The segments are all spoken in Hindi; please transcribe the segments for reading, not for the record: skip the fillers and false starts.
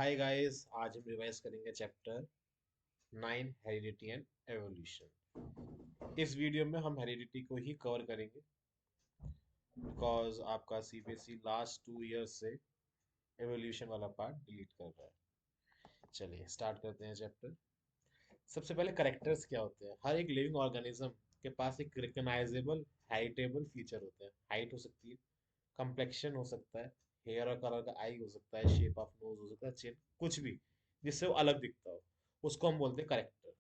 हाय गाइस, आज हम रिवाइज करेंगे चैप्टर 9 हेरिडिटी एंड एवोल्यूशन। इस वीडियो में हम हेरिडिटी को ही कवर करेंगे बिकॉज आपका सीबीएसई लास्ट 2 इयर्स से एवोल्यूशन वाला पार्ट डिलीट कर रहा है। चलिए स्टार्ट करते हैं चैप्टर। सबसे पहले करेक्टर्स क्या होते हैं। हर एक लिविंग ऑर्गेनिज्म के पास एक रिकग्नाइजेबल हाइटेबल फीचर होते हैं। हाइट हो सकती है, कंप्लेक्शन हो सकता है, हेयर और कलर का आई हो सकता है, शेप ऑफ नोज हो सकता है, चिन, कुछ भी जिससे वो अलग दिखता हो, उसको हम बोलते हैं करेक्टर।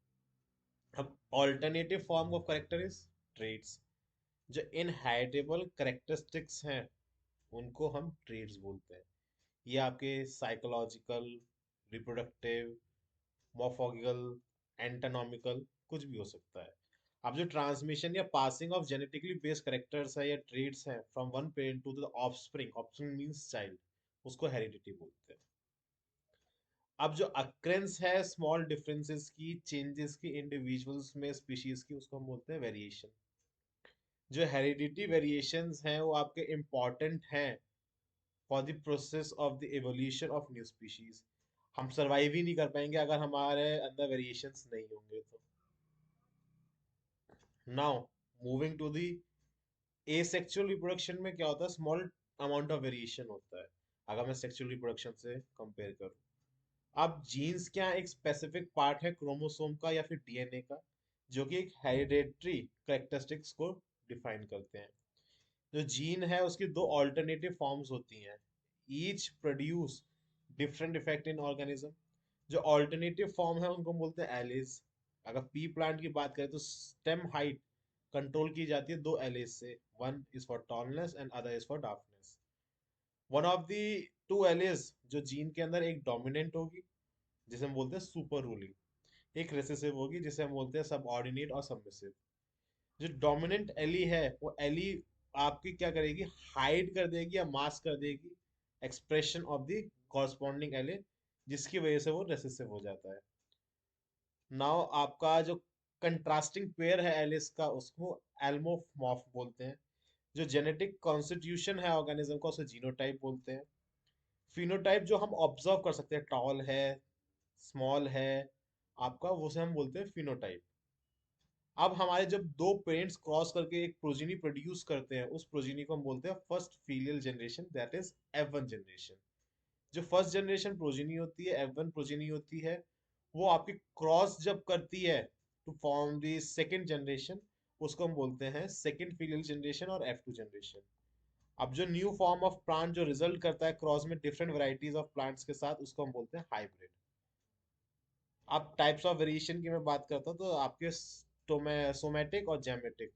अब alternative form of character is traits. जो इनहेरिटेबल करेक्टरिस्टिक्स हैं उनको हम ट्रेड्स बोलते हैं। ये आपके साइकोलॉजिकल, रिप्रोडक्टिव, मॉर्फोलॉजिकल, एंटोनॉमिकल कुछ भी हो सकता है। अब जो ट्रांसमिशन या passing of genetically based characters है या ट्रेड्स हैं from one parent to the offspring, offspring means child, उसको हेरिडिटी बोलते हैं। अब जो अक्रेंस है स्मॉल डिफरेंसेस की, चेंजेस की इंडिविजुअल्स में, स्पीशीज की, उसको हम बोलते हैं वेरिएशन। जो हेरिडिटी वेरिएशंस हैं वो आपके इम्पॉर्टेंट हैं for the process of the evolution of new species. हम सरवाइव ही नहीं कर पाएंगे अगर हमारे अंदर वेरिएशंस नहीं होंगे तो। Now moving to the asexual reproduction में क्या होता है, स्मॉल अमाउंट ऑफ वेरिएशन होता है अगर मैं सेक्सुअल रिप्रोडक्शन से कंपेयर करूं। अब जीन्स क्या एक स्पेसिफिक पार्ट है क्रोमोसोम का या फिर डीएनए का, जो कि एक हेरिडेटरी करेक्टरिस्टिक्स को डिफाइन करते हैं। जो जीन है उसकी दो ऑल्टरनेटिव फॉर्म्स होती हैं, each produce different effect in organism. जो ऑल्टरनेटिव फॉर्म है उनको हम बोलते हैं एलिस। अगर पी प्लांट की बात करें तो स्टेम हाइट कंट्रोल की जाती है दो एलिस से, one is for tallness and other is for darkness. One of the two alleles जो जीन के अंदर एक डोमिनेंट होगी जिसे हम बोलते हैं सुपर रूलिंग, एक रिसेसिव होगी जिसे हम बोलते हैं सब ऑर्डिनेट और सबमिसिव। जो डोमिनेंट एली है वो एली आपकी क्या करेगी, हाइड कर देगी या मास्क कर देगी एक्सप्रेशन ऑफ द कॉरस्पॉन्डिंग एले, जिसकी वजह से वो रेसेसिव हो जाता है। नाउ आपका जो कंट्रास्टिंग पेयर है एलिस का उसको एल्मोमॉर्फ बोलते हैं। जो जेनेटिक कॉन्स्टिट्यूशन है ऑर्गेनिज्म का उसे जीनोटाइप बोलते हैं। फिनोटाइप जो हम ऑब्जर्व कर सकते हैं, टॉल है, स्मॉल है, आपका वो से हम बोलते हैं फिनोटाइप। अब हमारे जब दो पेरेंट्स क्रॉस करके एक प्रोजेनी प्रोड्यूस करते हैं उस प्रोजेनी को हम बोलते हैं first filial generation, that is F1 generation. जो फर्स्ट जनरेशन प्रोजेनी होती है, F1 प्रोजेनी होती है, वो आपकी क्रॉस जब करती है to form the second generation, उसको हम बोलते हैं सेकेंड फीलियल जनरेशन और F2 जनरेशन। अब जो न्यू फॉर्म ऑफ प्लांट जो रिजल्ट करता है क्रॉस में डिफरेंट वैरायटीज ऑफ प्लांट्स के साथ, उसको हम बोलते हैं हाइब्रिड। अब टाइप्स ऑफ वेरिएशन की मैं बात करता हूँ तो आपके सोमेटिक और जेमेटिक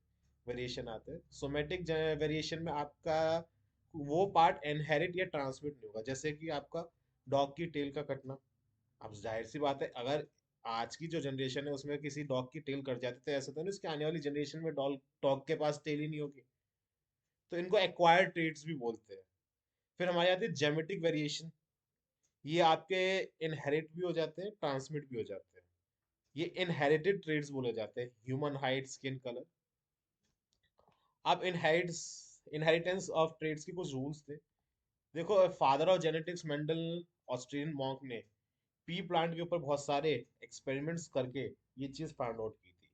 वेरिएशन आते हैं। सोमेटिक वेरिएशन में आपका वो पार्ट इनहेरिट या ट्रांसमिट नहीं होगा, जैसे कि आपका डॉग की टेल का कटना। अब जाहिर सी बात है अगर आज की जो जनरेशन है उसमें किसी डॉग की टेल कट जाती है तो ऐसा तो नहीं उसकी आने वाली जनरेशन में डॉग डॉग के पास टेल ही नहीं होगी। तो इनको एक्वायर्ड ट्रेट्स भी बोलते हैं। फिर हमारे आती है जेमेटिक वेरिएशन। ये आपके इनहेरिट भी हो जाते हैं, ट्रांसमिट भी हो जाते हैं। ये इनहेरिटेड ट्रेड्स बोले जाते हैं, ह्यूमन हाइट, स्किन कलर। अब इनहेरिटेंस ऑफ ट्रेड्स के कुछ रूल्स थे। देखो, father of genetics Mendel, Australian monk ने पी प्लांट के ऊपर बहुत सारे एक्सपेरिमेंट्स करके ये चीज फाइंड आउट की थी।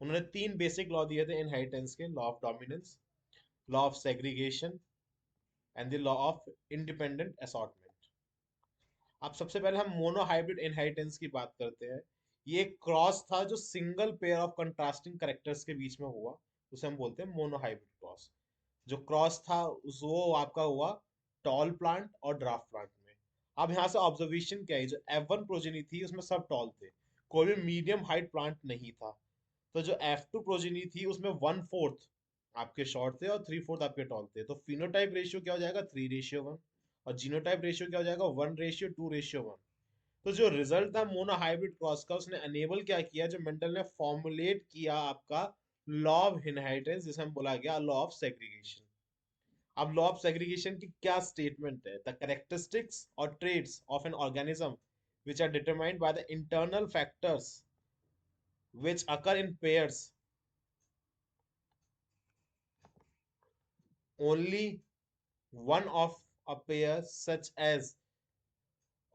उन्होंने तीन बेसिक लॉ दिए थे इनहेरिटेंस के, law of dominance, law of segregation and the law of independent assortment. अब सबसे पहले हम मोनोहाइब्रिड इनहेरिटेंस की बात करते हैं। ये एक क्रॉस था जो single pair of contrasting characters के बीच में हुआ, उसे हम बोलते हैं मोनोहाइब्रिड क्रॉस। जो क्रॉस था वो आपका हुआ टॉल प्लांट और ड्राफ्ट प्लांट में। अब यहाँ से ऑब्जर्वेशन क्या है, जो F1 प्रोजेनी थी उसमें सब टॉल थे, कोई भी मीडियम हाइट प्लांट नहीं था। तो जो F2 प्रोजेनी थी उसमें 1/4 आपके शॉर्ट थे और 3/4 आपके टॉल थे। तो फिनोटाइप रेशियो क्या हो जाएगा, 3:1। और जीनोटाइप रेशियो क्या हो जाएगा, 1:2:1। तो जो रिजल्ट था मोनोहाइब्रिड क्रॉस का, उसने अनेबल क्या किया, जो मेंडल ने फॉर्मुलेट किया आपका लॉ ऑफ इनहेरिटेंस, जिसे हम बोला गया लॉ ऑफ सेग्रीगेशन। अब लॉ ऑफ सेग्रीगेशन की क्या स्टेटमेंट है, द कैरेक्टरिस्टिक्स और traits of an organism which are determined by the internal factors which occur in pairs only one of a pair, such as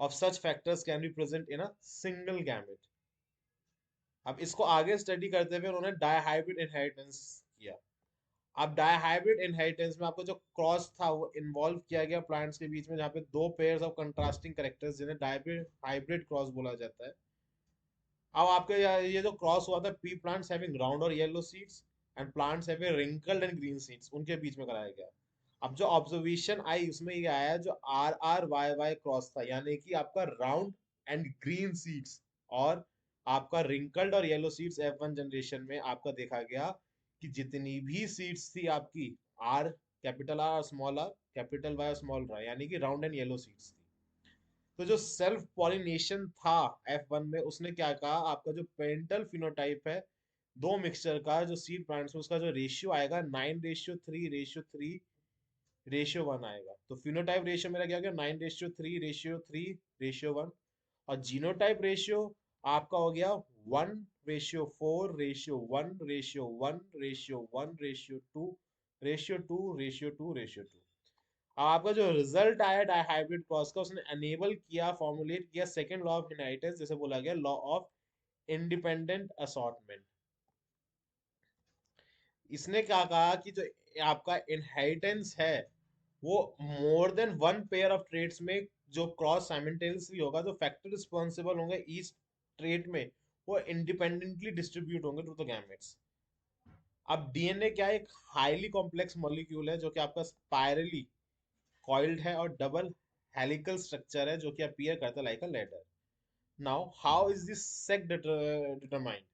of such factors can be present in a single gamete. अब इसको आगे स्टडी करते हुए उन्होंने डायहाइब्रिड इनहेरिटेंस किया। अब डायहाइब्रिड इनहेरिटेंस में आपको जो क्रॉस था वो इन्वॉल्व किया गया प्लांट्स के बीच में, जहाँ पे दो पेयर्स ऑफ कंट्रास्टिंग कैरेक्टर्स जिन्हें डायहाइब्रिड हाइब्रिड क्रॉस बोला जाता है। अब आपके ये जो क्रॉस हुआ था पी प्लांट्स हैविंग राउंड और yellow seeds and plants having wrinkled and green seeds, उनके बीच में कराया गया। अब जो ऑब्जर्वेशन आई उसमें ये आया जो R R Y Y cross था, यानी कि आपका राउंड एंड ग्रीन सीड्स और आपका रिंकल्ड और येलो सीड्स F1 जनरेशन में आपका देखा गया कि जितनी भी सीड्स थी आपकी आर, कैपिटल आर और स्मॉल आर, कैपिटल वाई और स्मॉल वाई, यानी कि राउंड एंड येलो सीड्स थी। तो जो सेल्फ पॉलिनेशन था F1 में, उसने क्या कहा, आपका जो पेरेंटल फिनोटाइप है दो मिक्सचर का जो सीड प्लांट्स में, उसका जो रेशियो आएगा 9:3:3:1 आएगा। तो फिनोटाइप रेशियो मेरा क्या हो गया, 9:3:3:1। और जीनोटाइप रेशियो आपका हो गया 1:4:1:1:1:2:2:2:2। आपका जो रिजल्ट आया डायहाइब्रिड क्रॉस का, उसने एनेबल किया, फॉर्मुलेट किया सेकंड लॉ ऑफ इनहेरिटेंस, जैसे बोला गया लॉ ऑफ इंडिपेंडेंट असॉर्टमेंट। इसने क्या कहा कि जो आपका इनहेरिटेंस है वो more than one pair of traits में जो क्रॉस साइमल्टेनियसली होगा, जो फैक्टर रिस्पॉन्सिबल होंगे ईच ट्रेड में, वो इंडिपेंडेंटली डिस्ट्रीब्यूट होंगे टू द गैमेट्स। अब डीएनए क्या है, एक हाईली कॉम्प्लेक्स मॉलिक्यूल है जो कि आपका स्पाइरली कॉइल्ड है और डबल हेलिकल स्ट्रक्चर है जो कि अपीयर करता है like a ladder. Now how is this sex determined,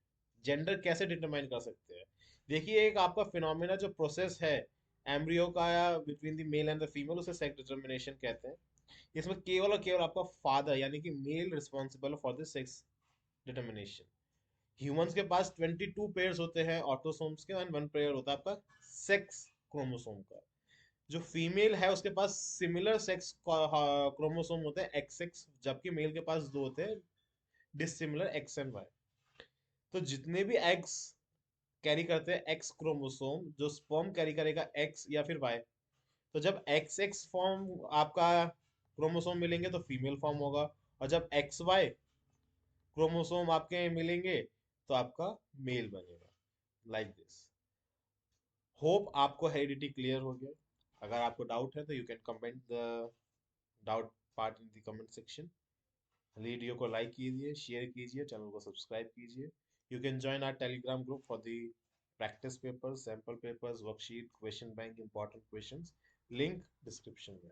gender कैसे डिटरमाइन कर सकते हैं? देखिए, एक आपका फिनोमेना जो प्रोसेस है एम्ब्रियो का या between the male and the female, उसे सेक्स डिटरमिनेशन कहते हैं। इसमें केवल और केवल आपका फादर यानी कि male responsible for the sex determination. Humans के पास 22 पेयर्स होते हैं ऑटोसोम्स के, एंड वन पेयर होता है आपका सेक्स क्रोमोसोम का। जो फीमेल है उसके पास सिमिलर सेक्स क्रोमोसोम होते हैं एक्स एक्स, जबकि मेल के पास दो होते हैं डिसिमिलर एक्स एंड वाई। तो जितने भी एग्स कैरी करते हैं एक्स क्रोमोसोम, जो स्पर्म कैरी करेगा एक्स या फिर वाई। तो जब एक्स एक्स फॉर्म आपका क्रोमोसोम मिलेंगे तो फीमेल फॉर्म होगा, और जब एक्स वाई क्रोमोसोम आपके मिलेंगे तो आपका मेल बनेगा, लाइक दिस। होप आपको हेरिडिटी क्लियर हो गया। अगर आपको डाउट है तो you can comment the doubt part in the comment section. Video को लाइक कीजिए, शेयर कीजिए, चैनल को सब्सक्राइब कीजिए। You can join our Telegram group for the practice papers, sample papers, worksheet, question bank, important questions. Link description में।